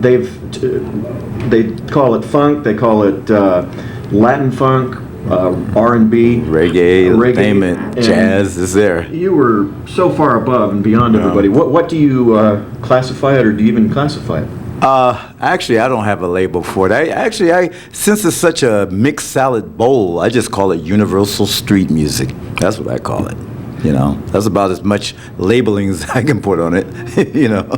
They call it funk, they call it Latin funk, R&B, reggae, entertainment, jazz is there. You were so far above and beyond everybody. What do you classify it, or do you even classify it? Actually, I don't have a label for it. Since it's such a mixed salad bowl, I just call it universal street music. That's what I call it. You know, that's about as much labeling as I can put on it. You know.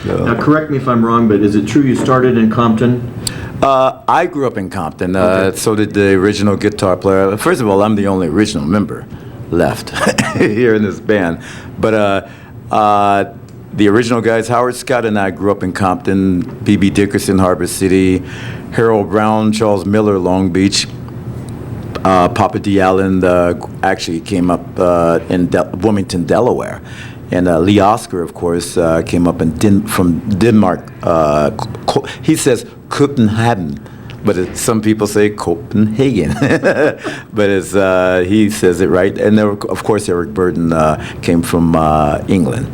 So. Now, correct me if I'm wrong, but is it true you started in Compton? I grew up in Compton. So did the original guitar player. First of all, I'm the only original member left here in this band. But the original guys, Howard Scott and I, grew up in Compton. B.B. Dickerson, Harbor City. Harold Brown, Charles Miller, Long Beach. Papa D. Allen actually came up in Wilmington, Delaware. And Lee Oscar, of course, came up from Denmark. He says Copenhagen, but some people say Copenhagen. But he says it right. And there, of course, Eric Burden came from England.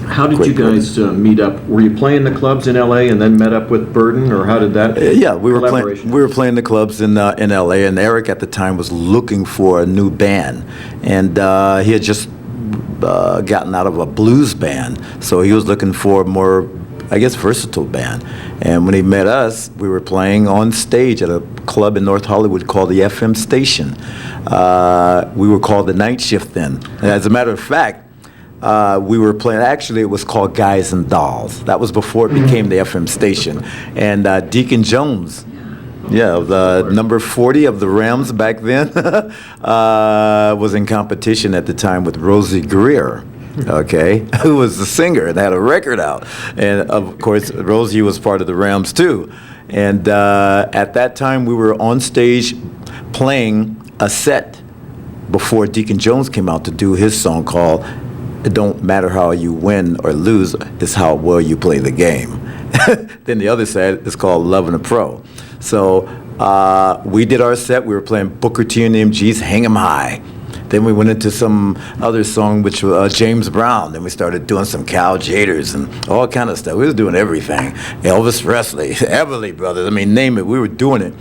How did you guys meet up? Were you playing the clubs in L.A. and then met up with Burden, or how did that? Yeah, we were playing the clubs in L.A. and Eric at the time was looking for a new band, and he had just gotten out of a blues band, so he was looking for a more, I guess, versatile band. And when he met us, we were playing on stage at a club in North Hollywood called the FM Station. We were called the Night Shift then. And as a matter of fact, we were playing, actually it was called Guys and Dolls. That was before it became the FM Station. And Deacon Jones, the number 40 of the Rams back then, was in competition at the time with Rosie Greer, okay, who was the singer and had a record out. And of course, Rosie was part of the Rams too. And at that time, we were on stage playing a set before Deacon Jones came out to do his song called "It Don't Matter How You Win or Lose, It's How Well You Play the Game." Then the other set is called "Lovin' a Pro." So we did our set. We were playing Booker T and the MG's "Hang 'Em High." Then we went into some other song, which was James Brown. Then we started doing some Cal Jaders and all kind of stuff. We was doing everything. Elvis Presley, Everly Brothers. I mean, name it. We were doing it.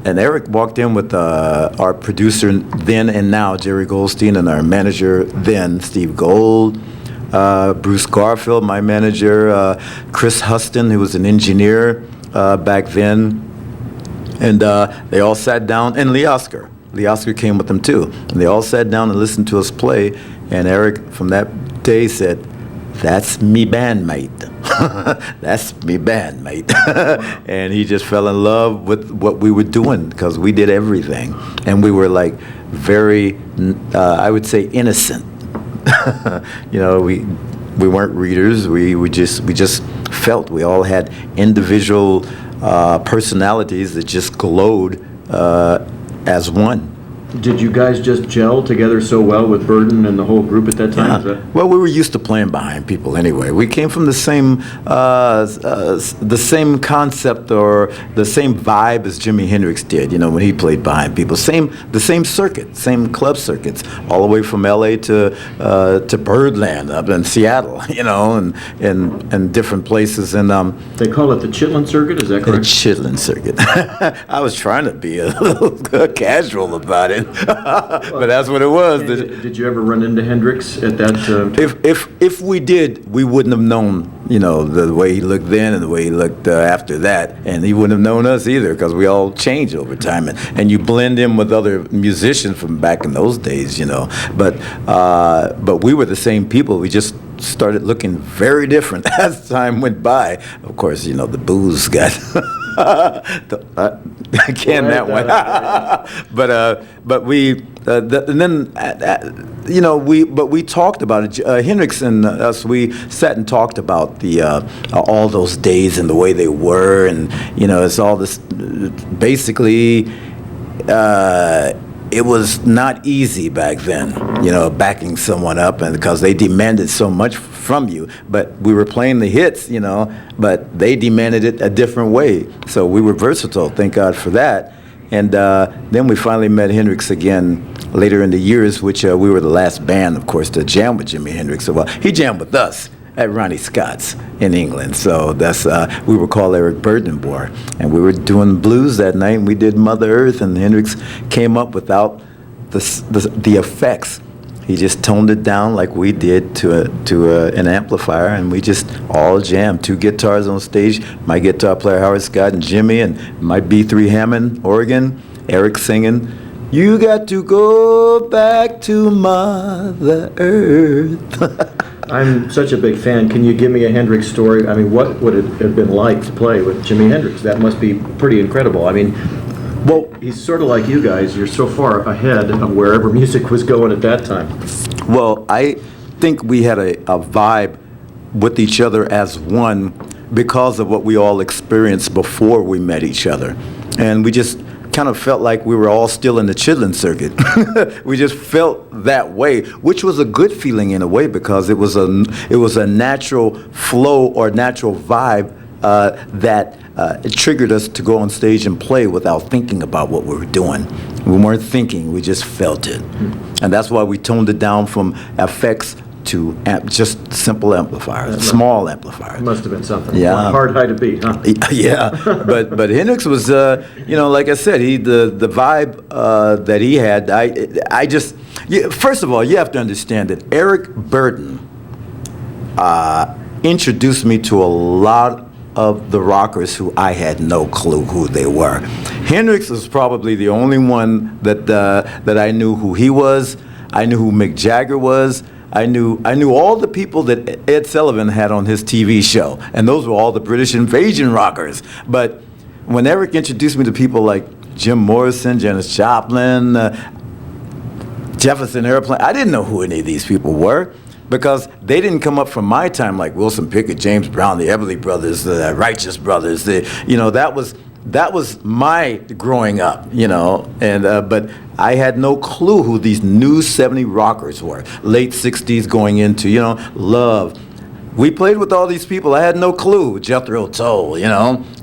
And Eric walked in with our producer then and now, Jerry Goldstein, and our manager then, Steve Gold, Bruce Garfield, my manager, Chris Huston, who was an engineer back then. And they all sat down, and Lee Oscar. Lee Oscar came with them too. And they all sat down and listened to us play. And Eric, from that day, said, "That's me bandmate." That's me bandmate. And he just fell in love with what we were doing because we did everything. And we were like very, I would say, innocent. You know, we weren't readers. We just felt. We all had individual personalities that just glowed as one. Did you guys just gel together so well with Burden and the whole group at that time? Yeah. Well, we were used to playing behind people anyway. We came from the same concept or the same vibe as Jimi Hendrix did, you know, when he played behind people. The same circuit, same club circuits, all the way from L.A. to Birdland up in Seattle, you know, and different places. And they call it the Chitlin Circuit, is that correct? The Chitlin Circuit. I was trying to be a little casual about it. But that's what it was. Did you ever run into Hendrix at that time? If we did, we wouldn't have known, you know, the way he looked then and the way he looked after that, and he wouldn't have known us either because we all changed over time, and you blend in with other musicians from back in those days, you know. But we were the same people. We just started looking very different as time went by. Of course, you know, the booze got. I can't that one. But we and then you know we talked about it. Hendrix and us, we sat and talked about the all those days and the way they were, and you know, it's all this basically. It was not easy back then, you know, backing someone up, and because they demanded so much from you. But we were playing the hits, you know, but they demanded it a different way. So we were versatile, thank God for that. And then we finally met Hendrix again later in the years, which we were the last band, of course, to jam with Jimi Hendrix. So he jammed with us. at Ronnie Scott's in England. So that's we were called Eric Burden Boy, and we were doing blues that night. And we did Mother Earth, and Hendrix came up without the effects. He just toned it down like we did to an amplifier, and we just all jammed. 2 guitars on stage, my guitar player Howard Scott and Jimmy, and my B3 Hammond organ, Eric singing, "You got to go back to Mother Earth." I'm such a big fan. Can you give me a Hendrix story? I mean, what would it have been like to play with Jimi Hendrix? That must be pretty incredible. I mean, well, he's sort of like you guys. You're so far ahead of wherever music was going at that time. Well, I think we had a vibe with each other as one because of what we all experienced before we met each other. And we just kind of felt like we were all still in the chitlin circuit. We just felt that way, which was a good feeling in a way because it was a natural flow or natural vibe that it triggered us to go on stage and play without thinking about what we were doing. We weren't thinking, we just felt it. And that's why we toned it down from effects to just simple amplifiers, small amplifiers. It must have been something. Yeah. Hard high to beat, huh? Yeah, but Hendrix was, like I said, the vibe that he had. First of all, you have to understand that Eric Burden introduced me to a lot of the rockers who I had no clue who they were. Hendrix was probably the only one that I knew who he was. I knew who Mick Jagger was. I knew all the people that Ed Sullivan had on his TV show, and those were all the British invasion rockers. But when Eric introduced me to people like Jim Morrison, Janis Joplin, Jefferson Airplane, I didn't know who any of these people were because they didn't come up from my time like Wilson Pickett, James Brown, the Everly Brothers, the Righteous Brothers. That was my growing up, and but I had no clue who these new 70 rockers were, late 60s going into, Love. We played with all these people. I had no clue. Jethro Tull,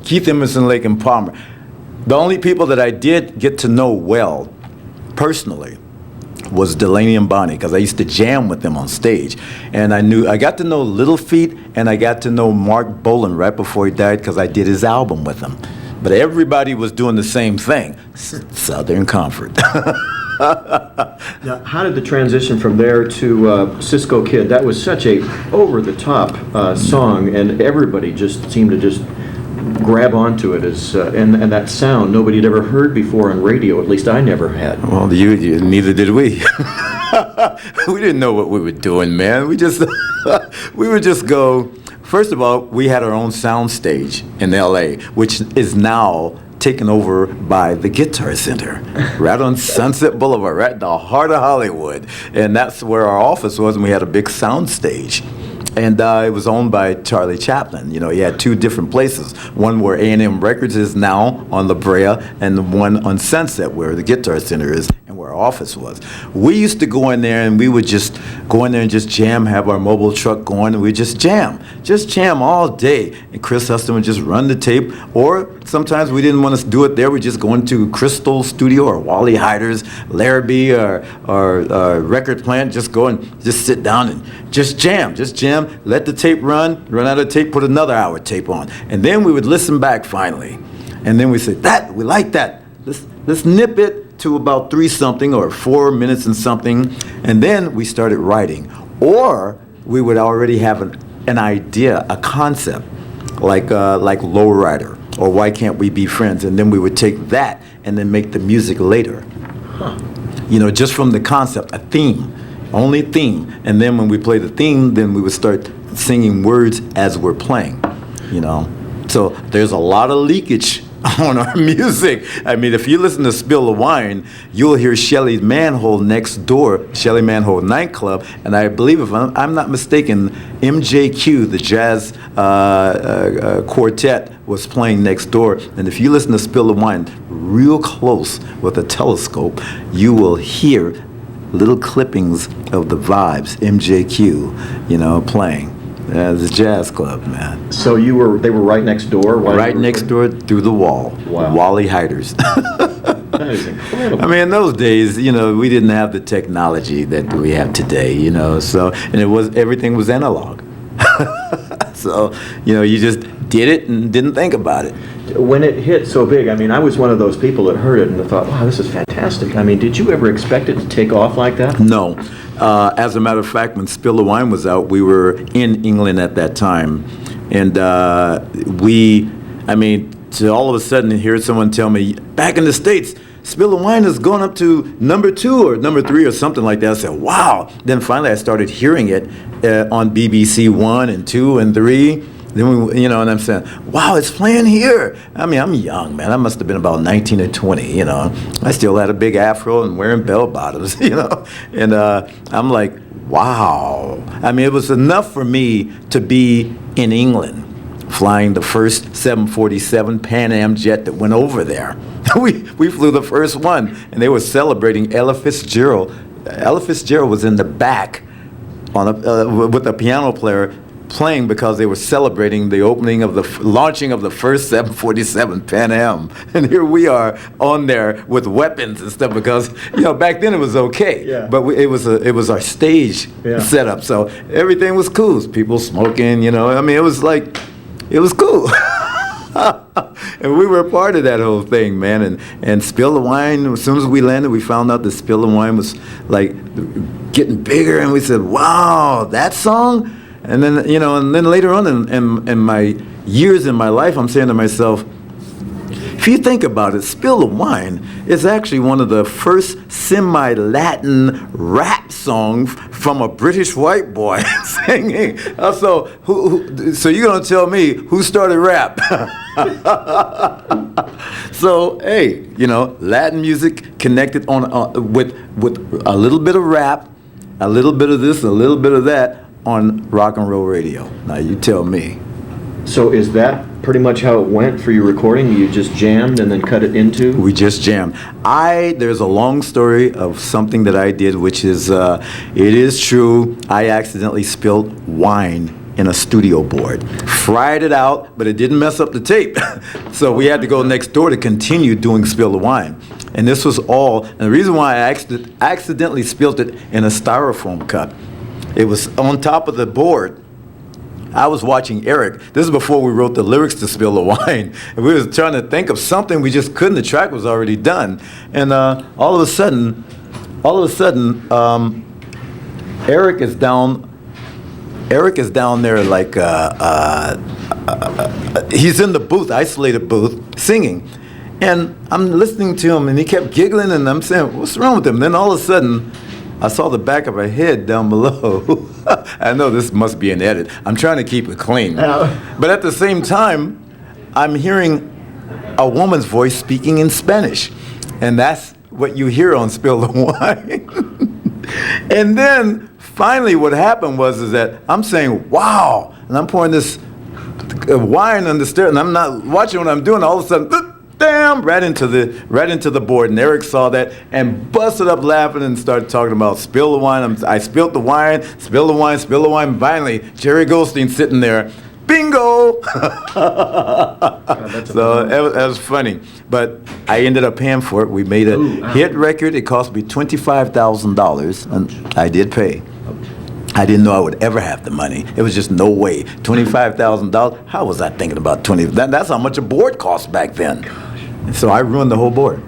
Keith Emerson, Lake and Palmer. The only people that I did get to know well, personally, was Delaney and Bonnie, because I used to jam with them on stage. And I got to know Little Feat, and I got to know Mark Bolan right before he died because I did his album with him. But everybody was doing the same thing, Southern Comfort. Now, how did the transition from there to Cisco Kid? That was such a over-the-top song, and everybody just seemed to just grab onto it as and that sound nobody had ever heard before on radio. At least I never had. Well, neither did we. We didn't know what we were doing, man. We would just go. First of all, we had our own sound stage in L.A., which is now taken over by the Guitar Center, right on Sunset Boulevard, right in the heart of Hollywood. And that's where our office was, and we had a big sound stage. And it was owned by Charlie Chaplin. He had 2 different places, one where A&M Records is now on La Brea, and the one on Sunset where the Guitar Center is and where our office was. We used to go in there, and we would just go in there and just jam, have our mobile truck going, and we just jam all day. And Chris Huston would just run the tape, or sometimes we didn't want to do it there. We just go into Crystal Studio or Wally Hyder's, Larrabee, or Record Plant, just go and just sit down and just jam, let the tape run out of tape, put another hour tape on. And then we would listen back finally. And then we said, we like that. Let's nip it to about 3 something or 4 minutes and something. And then we started writing. Or we would already have an idea, a concept, like Lowrider or Why Can't We Be Friends? And then we would take that and then make the music later. Just from the concept, a theme. Only theme. And then when we play the theme, then we would start singing words as we're playing, So there's a lot of leakage on our music. I mean, if you listen to Spill the Wine, you'll hear Shelly Manhole next door, Shelly Manhole Nightclub, and I believe, if I'm not mistaken, MJQ, the jazz quartet, was playing next door. And if you listen to Spill the Wine real close with a telescope, you will hear little clippings of the Vibes, MJQ, playing. The jazz club, man. So they were right next door? Right next door through the wall. Wow. Wally Hyder's. That is incredible. I mean, in those days, we didn't have the technology that we have today, so, and everything was analog. So, you just did it and didn't think about it. When it hit so big, I mean, I was one of those people that heard it and thought, wow, this is fantastic. I mean, did you ever expect it to take off like that? No. As a matter of fact, when Spill the Wine was out, we were in England at that time. And to all of a sudden hear someone tell me, back in the States, Spill the Wine has gone up to number 2 or number 3 or something like that. I said, wow. Then finally I started hearing it on BBC 1 and 2 and 3. Then and I'm saying, wow, it's playing here. I mean, I'm young, man. I must have been about 19 or 20, I still had a big afro and wearing bell bottoms, And I'm like, wow. I mean, it was enough for me to be in England, flying the first 747 Pan Am jet that went over there. We flew the first one, and they were celebrating Ella Fitzgerald. Ella Fitzgerald was in the back with a piano player playing because they were celebrating the launching of the first 747 Pan Am. And here we are on there with weapons and stuff because, back then it was okay. Yeah. But it was our stage setup. So everything was cool. People smoking, it was cool. And we were a part of that whole thing, man. And Spill the Wine, as soon as we landed, we found out that Spill the Wine was like getting bigger, and we said, wow, that song? And then, and then later on in my years in my life, I'm saying to myself, if you think about it, Spill the Wine is actually one of the first semi-Latin rap songs from a British white boy singing. So you're going to tell me who started rap? So, hey, Latin music connected with a little bit of rap, a little bit of this, a little bit of that on rock and roll radio. Now, you tell me. So is that pretty much how it went for your recording? You just jammed and then cut it into? We just jammed. There's a long story of something that I did, which is, it is true, I accidentally spilled wine in a studio board. Fried it out, but it didn't mess up the tape. So we had to go next door to continue doing Spill the Wine. And this was all, and the reason why I accidentally spilled it in a styrofoam cup, it was on top of the board. I was watching Eric. This is before we wrote the lyrics to Spill the Wine. And we was trying to think of something. We just couldn't. The track was already done. And all of a sudden, Eric is down there like, he's in the booth, isolated booth, singing. And I'm listening to him, and he kept giggling, and I'm saying, what's wrong with him? And then all of a sudden, I saw the back of her head down below. I know this must be an edit. I'm trying to keep it clean. But at the same time, I'm hearing a woman's voice speaking in Spanish. And that's what you hear on Spill the Wine. And then finally what happened is that I'm saying, wow. And I'm pouring this wine on the stairs, and I'm not watching what I'm doing. All of a sudden, damn, right into the board. And Eric saw that and busted up laughing and started talking about Spill the Wine. I spilled the wine, spill the wine, spill the wine. Finally, Jerry Goldstein sitting there, bingo! So that was funny. But I ended up paying for it. We made a hit record. It cost me $25,000, and I did pay. I didn't know I would ever have the money. It was just no way. $25,000. How was I thinking about 20? That's how much a board cost back then. So I ruined the whole board.